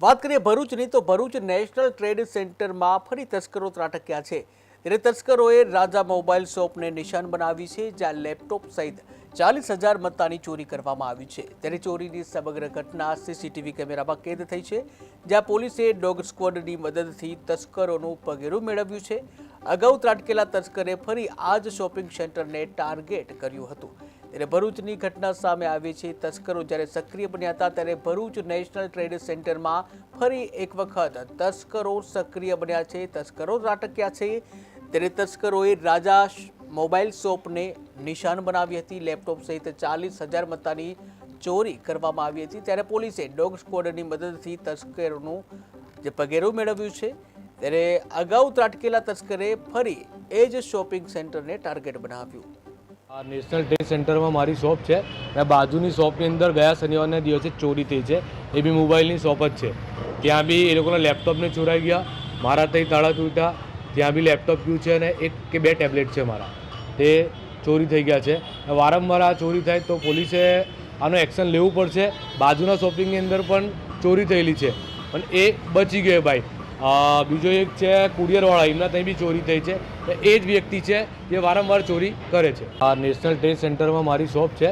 વાત કરીએ ભરૂચની તો ભરૂચ નેશનલ ટ્રેડ સેન્ટરમાં ફરી તસ્કરો ત્રાટક્યા છે। ત્યારે તસ્કરોએ રાજા મોબાઈલ શોપને નિશાન બનાવી છે, જ્યાં લેપટોપ સહિત 40,000 મત્તાની ચોરી કરવામાં આવી છે। ત્યારે ચોરીની સમગ્ર ઘટના સીસીટીવી કેમેરામાં કેદ થઈ છે, જ્યાં પોલીસે ડોગ સ્ક્વોડની મદદથી તસ્કરોનું પગેરું મેળવ્યું છે। અગાઉ ત્રાટકેલા તસ્કરે ફરી આ જ શોપિંગ સેન્ટરને ટાર્ગેટ કર્યું હતું। ત્યારે ભરૂચની ઘટના સામે આવી છે। તસ્કરો જ્યારે સક્રિય બન્યા હતા ત્યારે ભરૂચ નેશનલ ટ્રેડ સેન્ટરમાં ફરી એક વખત તસ્કરો સક્રિય બન્યા છે, તસ્કરો ત્રાટક્યા છે। ત્યારે તસ્કરોએ રાજા મોબાઈલ શોપને નિશાન બનાવી હતી। લેપટોપ સહિત 40,000 મત્તાની ચોરી કરવામાં આવી હતી। ત્યારે પોલીસે ડોગ સ્ક્વોડની મદદથી તસ્કરોનું જે પગેરું મેળવ્યું છે। ત્યારે અગાઉ ત્રાટકેલા તસ્કરે ફરી એ જ શોપિંગ સેન્ટરને ટાર્ગેટ બનાવ્યું। આ નેશનલ ટ્રેડ સેન્ટરમાં મારી શોપ છે અને બાજુની શોપની અંદર ગયા શનિવારના દિવસે ચોરી થઈ છે, એ બી મોબાઈલની શોપ જ છે। ત્યાં બી એ લોકોના લેપટોપને ચોરાઈ ગયા, મારા ત્યાં તાળા તૂટ્યા, ત્યાં બી લેપટોપ ગયું છે અને 1 કે 2 ટેબ્લેટ છે મારા, તે ચોરી થઈ ગયા છે। વારંવાર આ ચોરી થાય તો પોલીસે આનો એક્શન લેવું પડશે। બાજુના શોપિંગની અંદર પણ ચોરી થયેલી છે પણ એ બચી ગયો ભાઈ। બીજો એક છે કુરિયરવાળા, એમના ત્યાં બી ચોરી થઈ છે। એ જ વ્યક્તિ છે જે વારંવાર ચોરી કરે છે। આ નેશનલ ટ્રેડ સેન્ટરમાં મારી શોપ છે।